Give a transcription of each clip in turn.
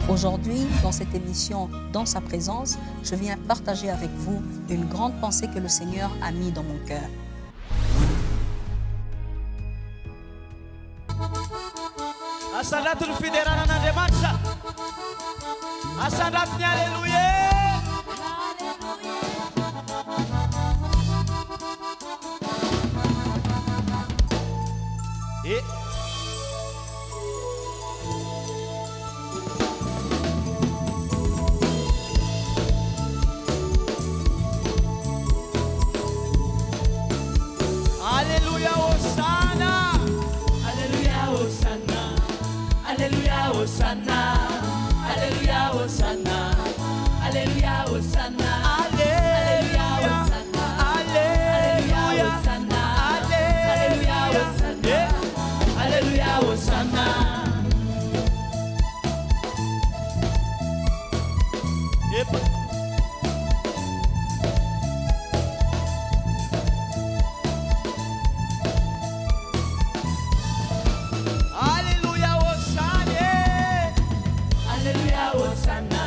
Aujourd'hui, dans cette émission Dans sa présence, je viens partager avec vous une grande pensée que le Seigneur a mis dans mon cœur. Asalatul fidera na dematsa. Asalat ni alléluia. Et Alléluia Hosanna. Alléluia, Hosanna. Alléluia, Hosanna. Alléluia, Hosanna. Alléluia, Hosanna. Alléluia, Hosanna. Alléluia, Hosanna. Alléluia, Hosanna. Alléluia, Hosanna. Alléluia Hosanna. Alléluia, Hosanna.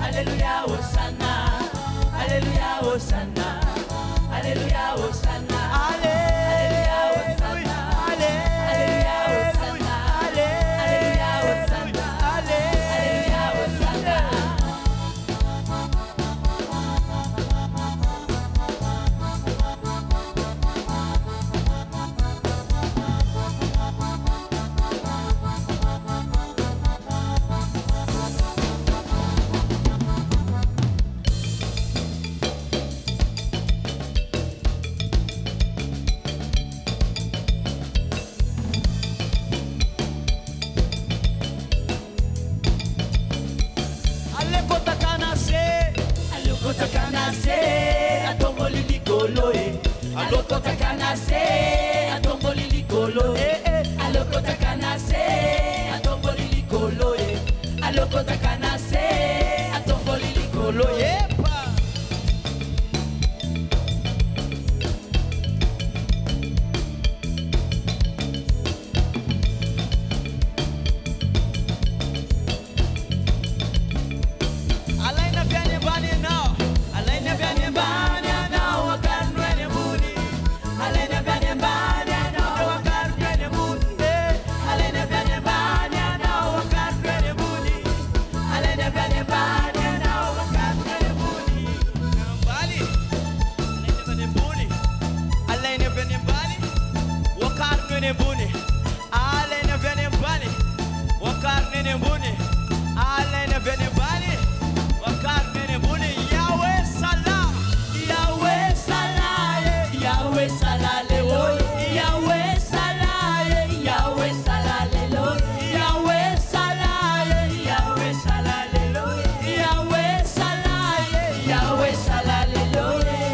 Alléluia, Hosanna. Alléluia, Hosanna. Alléluia, Hosanna. Alléluia, Hosanna. Alléluia, Hosanna. Alléluia, Hosanna. Alléluia, Hosanna. Alekota kanase. Alokota kanase, atomboli likolo e. Alokota kanase, atomboli likolo e. Alokota kanase, atomboli likolo e. Alokota kanase, atomboli likolo e. Yepa. Alaina vyane bani now. Alaina vyane bani now. Wakanwene muni. Alaina vyane bani now. Wakanwene muni. Alaina vyane bani now. Wakanwene muni. Alaina vyane bani now. Wakanwene muni. Bali. Alaina vyane muni. Alaina vyane bani. Wakanwene muni. Alaina vyane bani. Wakanwene muni. Alaina vyane bani. Wakanwene muni. Yahweh Salah. Yahweh Salah, Yahweh Salah, Leloi. Yahweh Salah, Yahweh Salah, Leloi. Yahweh Salah, Yahweh Salah, Leloi. Yahweh Salah, Yahweh Salah, Leloi. Yahweh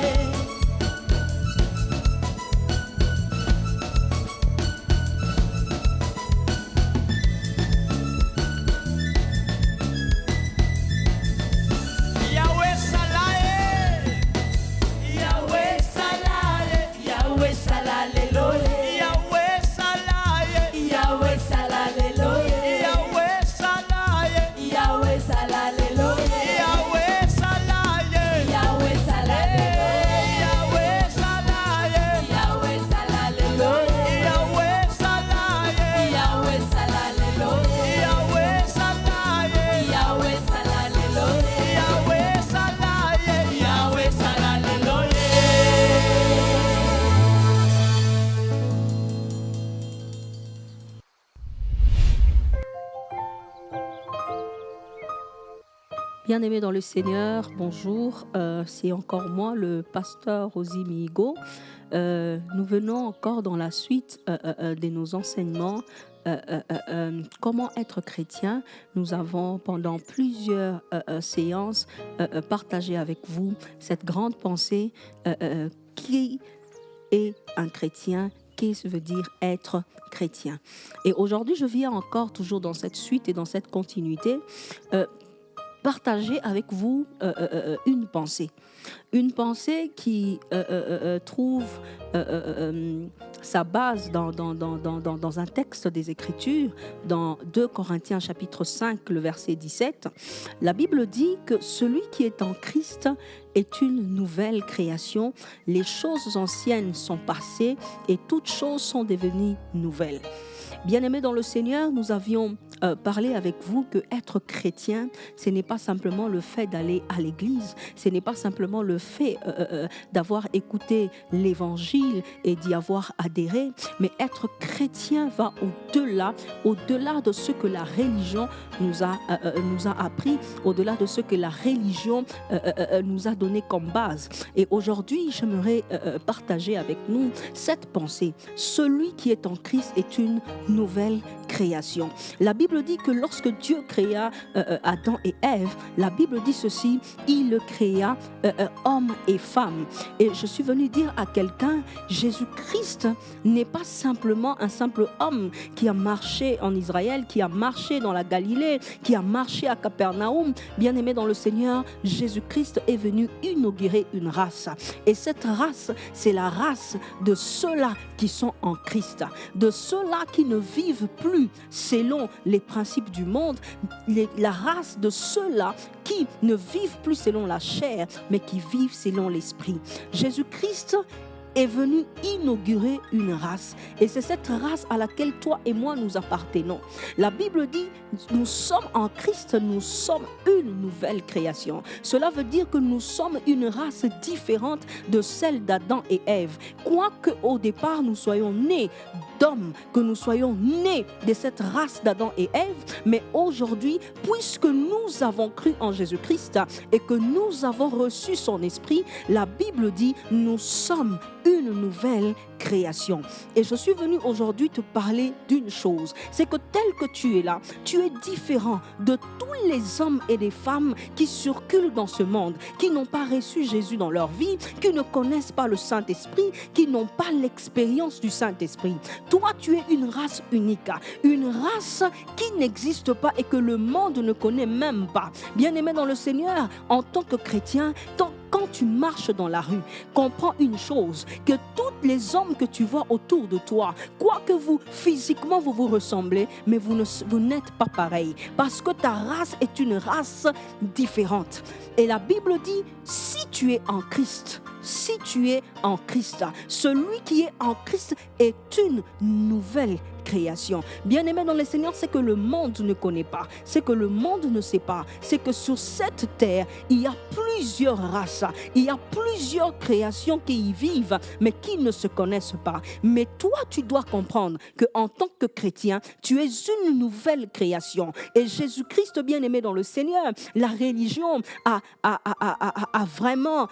Salah. Yahweh Salah, Yahweh Salah, Leloi. Yahweh Salah. Yahweh Salah, Leloi. Yahweh Salah. Yahweh Salah, Leloi. Yahweh Salah. Yahweh Salah, Leloi. Yahweh Salah. Yahweh Salah, Leloi. Yahweh Salah. Yahweh Salah, Leloi. Yahweh Salah. Yahweh Salah, Leloi. Yahweh Salah. Yahweh Salah, Leloi. Bien-aimés dans le Seigneur, bonjour. C'est encore moi, le pasteur Rosie Mihigo. Nous venons encore dans la suite de nos enseignements. Comment être chrétien. Nous avons pendant plusieurs séances partagé avec vous cette grande pensée qui est un chrétien. Qu'est-ce que veut dire être chrétien? Et aujourd'hui, je viens encore toujours dans cette suite et dans cette continuité partager avec vous une pensée. Une pensée qui trouve sa base dans un texte des Écritures, dans 2 Corinthiens chapitre 5, le verset 17. La Bible dit que celui qui est en Christ est une nouvelle création. Les choses anciennes sont passées et toutes choses sont devenues nouvelles. Bien-aimés dans le Seigneur, nous avions parlé avec vous que être chrétien, ce n'est pas simplement le fait d'aller à l'église, ce n'est pas simplement le fait d'avoir écouté l'évangile et d'y avoir adhéré, mais être chrétien va au-delà de ce que la religion nous a appris, au-delà de ce que la religion nous a donné comme base. Et aujourd'hui, j'aimerais partager avec nous cette pensée. Celui qui est en Christ est une nouvelle création. La Bible dit que lorsque Dieu créa Adam et Ève, la Bible dit ceci, il le créa homme et femme. Et je suis venu dire à quelqu'un, Jésus-Christ n'est pas simplement un simple homme qui a marché en Israël, qui a marché dans la Galilée, qui a marché à Capernaum. Bien-aimé dans le Seigneur, Jésus-Christ est venu inaugurer une race. Et cette race, c'est la race de ceux-là qui sont en Christ, de ceux-là qui ne vivent plus selon les principes du monde, la race de ceux-là qui ne vivent plus selon la chair, mais qui vivent selon l'esprit. Jésus-Christ est venu inaugurer une race. Et c'est cette race à laquelle toi et moi nous appartenons. La Bible dit, nous sommes en Christ, nous sommes une nouvelle création. Cela veut dire que nous sommes une race différente de celle d'Adam et Ève. Quoique au départ nous soyons nés d'hommes, que nous soyons nés de cette race d'Adam et Ève, mais aujourd'hui, puisque nous avons cru en Jésus-Christ et que nous avons reçu son esprit, la Bible dit, nous sommes une nouvelle création. Et je suis venu aujourd'hui te parler d'une chose, c'est que tel que tu es là, tu es différent de tous les hommes et les femmes qui circulent dans ce monde, qui n'ont pas reçu Jésus dans leur vie, qui ne connaissent pas le Saint-Esprit, qui n'ont pas l'expérience du Saint-Esprit. Toi, tu es une race unique, une race qui n'existe pas et que le monde ne connaît même pas. Bien-aimé dans le Seigneur, en tant que chrétien, quand tu marches dans la rue, comprends une chose, que tous les hommes que tu vois autour de toi, quoique physiquement vous ressemblez, mais vous n'êtes pas pareil, parce que ta race est une race différente. Et la Bible dit, si tu es en Christ, celui qui est en Christ est une nouvelle création. Bien-aimé dans le Seigneur, c'est que le monde ne connaît pas, c'est que le monde ne sait pas, c'est que sur cette terre, il y a plusieurs races, il y a plusieurs créations qui y vivent, mais qui ne se connaissent pas. Mais toi, tu dois comprendre qu'en tant que chrétien, tu es une nouvelle création. Et Jésus-Christ, bien-aimé dans le Seigneur, la religion a vraiment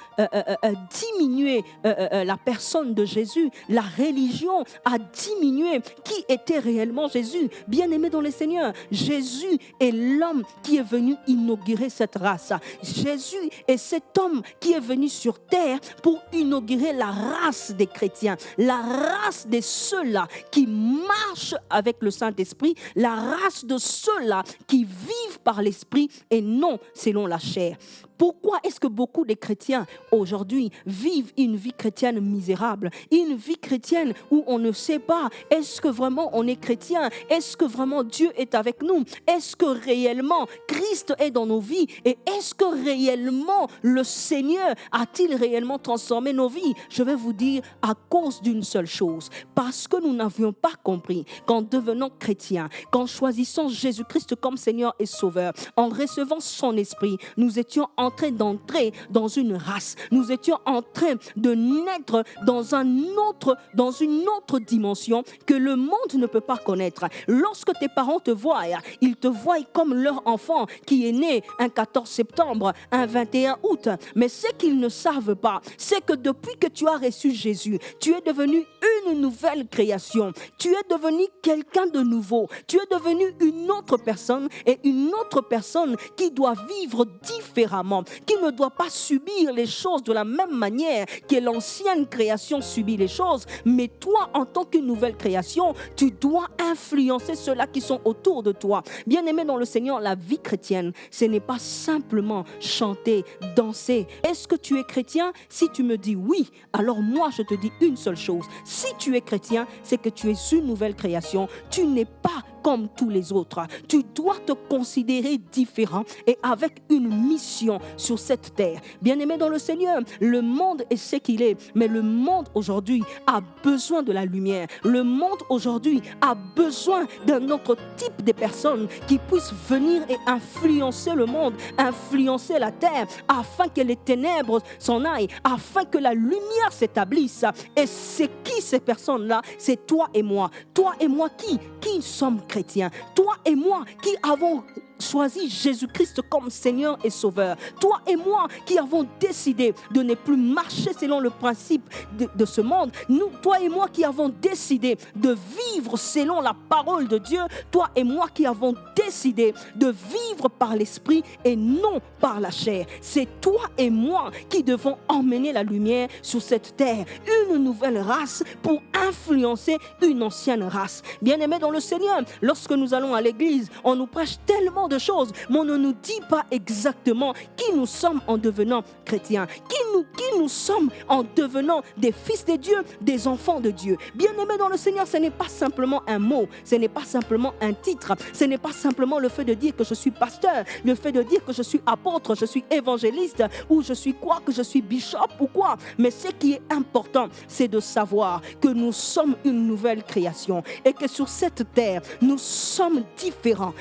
diminué la personne de Jésus. La religion a diminué qui était réellement Jésus. Bien-aimé dans le Seigneur, Jésus est l'homme qui est venu inaugurer cette race. Jésus est cet homme qui est venu sur terre pour inaugurer la race des chrétiens, la race de ceux-là qui marchent avec le Saint-Esprit, la race de ceux-là qui vivent par l'Esprit et non selon la chair. Pourquoi est-ce que beaucoup de chrétiens aujourd'hui vivent une vie chrétienne misérable, une vie chrétienne où on ne sait pas, est-ce que vraiment on est chrétien, est-ce que vraiment Dieu est avec nous, est-ce que réellement Christ est dans nos vies et est-ce que réellement le Seigneur a-t-il réellement transformé nos vies? Je vais vous dire à cause d'une seule chose, parce que nous n'avions pas compris qu'en devenant chrétiens, qu'en choisissant Jésus-Christ comme Seigneur et Sauveur, en recevant son Esprit, nous étions en train d'entrer dans une race. Nous étions en train de naître dans une autre dimension que le monde ne peut pas connaître. Lorsque tes parents te voient, ils te voient comme leur enfant qui est né un 14 septembre, un 21 août. Mais ce qu'ils ne savent pas, c'est que depuis que tu as reçu Jésus, tu es devenu une nouvelle création. Tu es devenu quelqu'un de nouveau. Tu es devenu une autre personne et une autre personne qui doit vivre différemment, qui ne doit pas subir les choses de la même manière que l'ancienne création subit les choses. Mais toi, en tant qu'une nouvelle création, tu dois influencer ceux-là qui sont autour de toi. Bien-aimé dans le Seigneur, la vie chrétienne, ce n'est pas simplement chanter, danser. Est-ce que tu es chrétien? Si tu me dis oui, alors moi je te dis une seule chose. Si tu es chrétien, c'est que tu es une nouvelle création. Tu n'es pas comme tous les autres. Tu dois te considérer différent et avec une mission sur cette terre. Bien-aimé dans le Seigneur, le monde est ce qu'il est, mais le monde aujourd'hui a besoin de la lumière. Le monde aujourd'hui a besoin d'un autre type de personnes qui puissent venir et influencer le monde, influencer la terre, afin que les ténèbres s'en aillent, afin que la lumière s'établisse. Et c'est qui ces personnes-là? C'est toi et moi. Toi et moi qui sommes chrétiens. Toi et moi qui avons choisi Jésus-Christ comme Seigneur et Sauveur. Toi et moi qui avons décidé de ne plus marcher selon le principe de ce monde. Nous, toi et moi qui avons décidé de vivre selon la parole de Dieu. Toi et moi qui avons décidé de vivre par l'Esprit et non par la chair. C'est toi et moi qui devons emmener la lumière sur cette terre. Une nouvelle race pour influencer une ancienne race. Bien-aimés dans le Seigneur, lorsque nous allons à l'église, on nous prêche tellement de choses, mais on ne nous dit pas exactement qui nous sommes en devenant chrétiens, qui nous sommes en devenant des fils de Dieu, des enfants de Dieu. Bien-aimés dans le Seigneur, ce n'est pas simplement un mot, ce n'est pas simplement un titre, ce n'est pas simplement le fait de dire que je suis pasteur, le fait de dire que je suis apôtre, je suis évangéliste, ou je suis quoi, que je suis bishop ou quoi. Mais ce qui est important, c'est de savoir que nous sommes une nouvelle création et que sur cette terre, nous sommes différents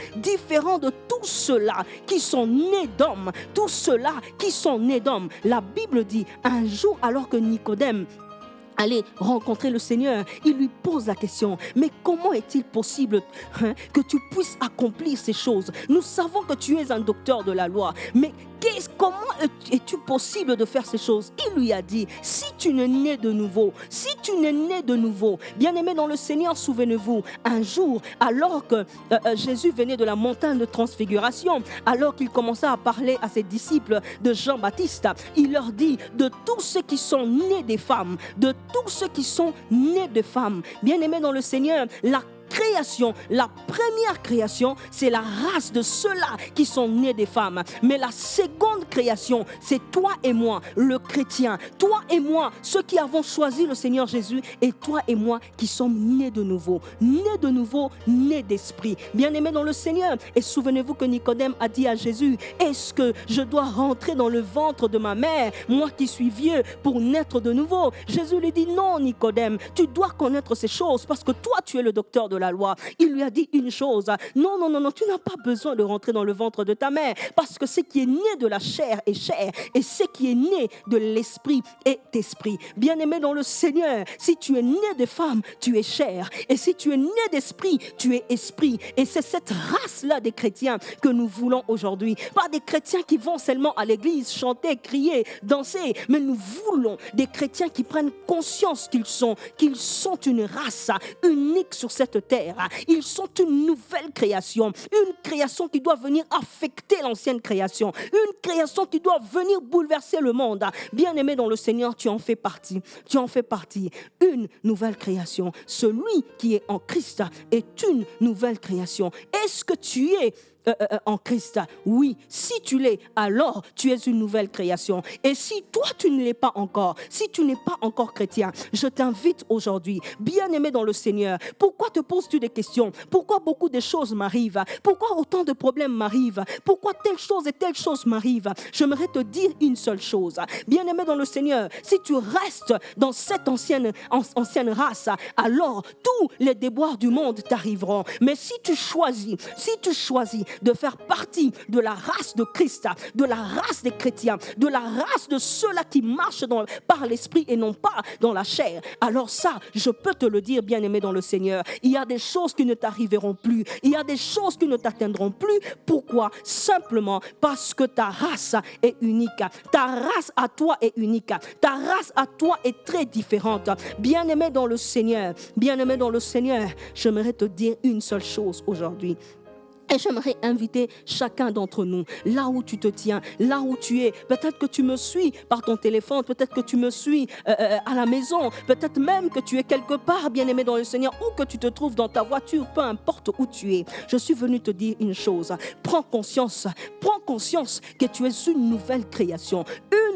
de tous ceux-là qui sont nés d'hommes, tous ceux-là qui sont nés d'hommes. La Bible dit, un jour, alors que Nicodème allait rencontrer le Seigneur, il lui pose la question, mais comment est-il possible que tu puisses accomplir ces choses? Nous savons que tu es un docteur de la loi, mais comment es-tu possible de faire ces choses? Il lui a dit, si tu n'es né de nouveau, bien-aimé dans le Seigneur, souvenez-vous, un jour, alors que Jésus venait de la montagne de transfiguration, alors qu'il commençait à parler à ses disciples de Jean-Baptiste, il leur dit, de tous ceux qui sont nés des femmes, bien-aimé dans le Seigneur, la première création, c'est la race de ceux-là qui sont nés des femmes. Mais la seconde création, c'est toi et moi, le chrétien. Toi et moi, ceux qui avons choisi le Seigneur Jésus, et toi et moi qui sommes nés de nouveau, nés d'esprit. Bien-aimés dans le Seigneur. Et souvenez-vous que Nicodème a dit à Jésus, est-ce que je dois rentrer dans le ventre de ma mère, moi qui suis vieux, pour naître de nouveau? Jésus lui dit, non Nicodème, tu dois connaître ces choses parce que toi tu es le docteur de la loi. Il lui a dit une chose, non, tu n'as pas besoin de rentrer dans le ventre de ta mère, parce que ce qui est né de la chair est chair, et ce qui est né de l'esprit est esprit. Bien-aimé dans le Seigneur, si tu es né de femme, tu es chair, et si tu es né d'esprit, tu es esprit. Et c'est cette race-là des chrétiens que nous voulons aujourd'hui. Pas des chrétiens qui vont seulement à l'église chanter, crier, danser, mais nous voulons des chrétiens qui prennent conscience qu'ils sont une race unique sur cette terre. Ils sont une nouvelle création, une création qui doit venir affecter l'ancienne création, une création qui doit venir bouleverser le monde. Bien-aimé dans le Seigneur, tu en fais partie, une nouvelle création. Celui qui est en Christ est une nouvelle création. Est-ce que tu es en Christ? Oui, si tu l'es, alors tu es une nouvelle création. Et si toi tu ne l'es pas encore, si tu n'es pas encore chrétien, je t'invite aujourd'hui, bien-aimé dans le Seigneur, pourquoi te poses-tu des questions? Pourquoi beaucoup de choses m'arrivent? Pourquoi autant de problèmes m'arrivent? Pourquoi telle chose et telle chose m'arrivent? J'aimerais te dire une seule chose, bien-aimé dans le Seigneur, si tu restes dans cette ancienne race, alors tous les déboires du monde t'arriveront. Mais si tu choisis de faire partie de la race de Christ, de la race des chrétiens, de la race de ceux-là qui marchent par l'esprit et non pas dans la chair, alors ça, je peux te le dire, bien-aimé dans le Seigneur, il y a des choses qui ne t'arriveront plus, il y a des choses qui ne t'atteindront plus. Pourquoi? Simplement parce que ta race est unique, ta race à toi est unique, ta race à toi est très différente. Bien-aimé dans le Seigneur, j'aimerais te dire une seule chose aujourd'hui. Et j'aimerais inviter chacun d'entre nous, là où tu te tiens, là où tu es. Peut-être que tu me suis par ton téléphone, peut-être que tu me suis à la maison, peut-être même que tu es quelque part, bien-aimé dans le Seigneur, ou que tu te trouves dans ta voiture, peu importe où tu es. Je suis venu te dire une chose. Prends conscience que tu es une nouvelle création.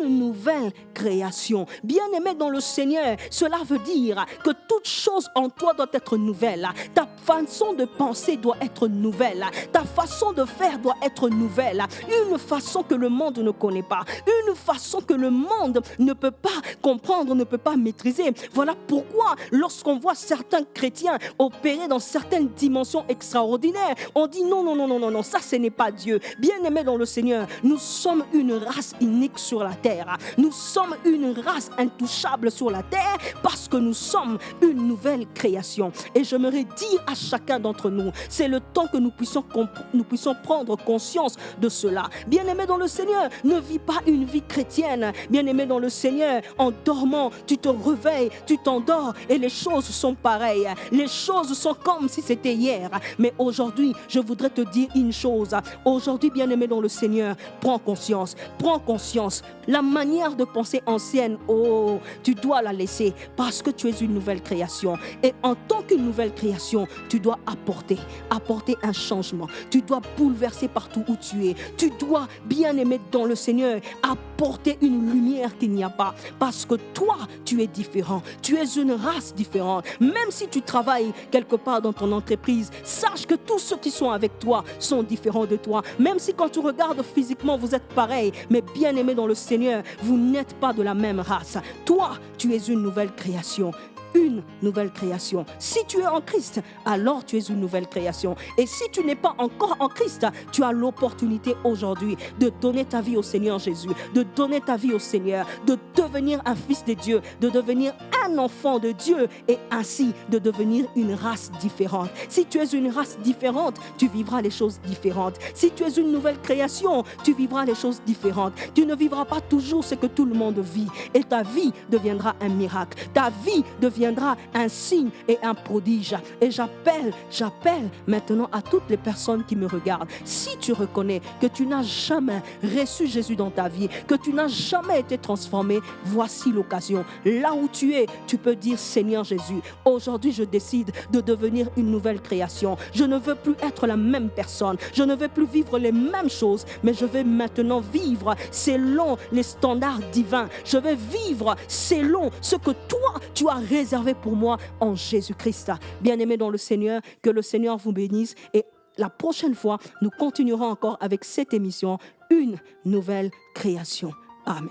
Une nouvelle création. Bien-aimé dans le Seigneur, cela veut dire que toute chose en toi doit être nouvelle. Ta façon de penser doit être nouvelle. Ta façon de faire doit être nouvelle. Une façon que le monde ne connaît pas. Une façon que le monde ne peut pas comprendre, ne peut pas maîtriser. Voilà pourquoi lorsqu'on voit certains chrétiens opérer dans certaines dimensions extraordinaires, on dit non, ça ce n'est pas Dieu. Bien-aimé dans le Seigneur, nous sommes une race unique sur la terre. Nous sommes une race intouchable sur la terre parce que nous sommes une nouvelle création. Et j'aimerais dire à chacun d'entre nous, c'est le temps que nous puissions prendre conscience de cela. Bien-aimé dans le Seigneur, ne vis pas une vie chrétienne. Bien-aimé dans le Seigneur, en dormant, tu te réveilles, tu t'endors et les choses sont pareilles. Les choses sont comme si c'était hier. Mais aujourd'hui, je voudrais te dire une chose. Aujourd'hui, bien-aimé dans le Seigneur, prends conscience. La manière de penser ancienne, tu dois la laisser parce que tu es une nouvelle création. Et en tant qu'une nouvelle création, tu dois apporter un changement. Tu dois bouleverser partout où tu es. Tu dois, bien-aimé dans le Seigneur, apporter une lumière qu'il n'y a pas. Parce que toi, tu es différent. Tu es une race différente. Même si tu travailles quelque part dans ton entreprise, sache que tous ceux qui sont avec toi sont différents de toi. Même si quand tu regardes physiquement, vous êtes pareil. Mais bien-aimé dans le Seigneur, vous n'êtes pas de la même race. Toi, tu es une nouvelle création. Une nouvelle création. Si tu es en Christ, alors tu es une nouvelle création. Et si tu n'es pas encore en Christ, tu as l'opportunité aujourd'hui de donner ta vie au Seigneur Jésus, de donner ta vie au Seigneur, de devenir un fils de Dieu, de devenir un enfant de Dieu et ainsi de devenir une race différente. Si tu es une race différente, tu vivras les choses différentes. Si tu es une nouvelle création, tu vivras les choses différentes. Tu ne vivras pas toujours ce que tout le monde vit et ta vie deviendra un miracle. Ta vie deviendra un signe et un prodige. Et j'appelle maintenant à toutes les personnes qui me regardent. Si tu reconnais que tu n'as jamais reçu Jésus dans ta vie, que tu n'as jamais été transformé, voici l'occasion. Là où tu es, tu peux dire: Seigneur Jésus, aujourd'hui je décide de devenir une nouvelle création. Je ne veux plus être la même personne. Je ne veux plus vivre les mêmes choses, mais je vais maintenant vivre selon les standards divins. Je vais vivre selon ce que toi, tu as réservé pour moi en Jésus-Christ. Bien-aimés dans le Seigneur, que le Seigneur vous bénisse et la prochaine fois, nous continuerons encore avec cette émission, une nouvelle création. Amen.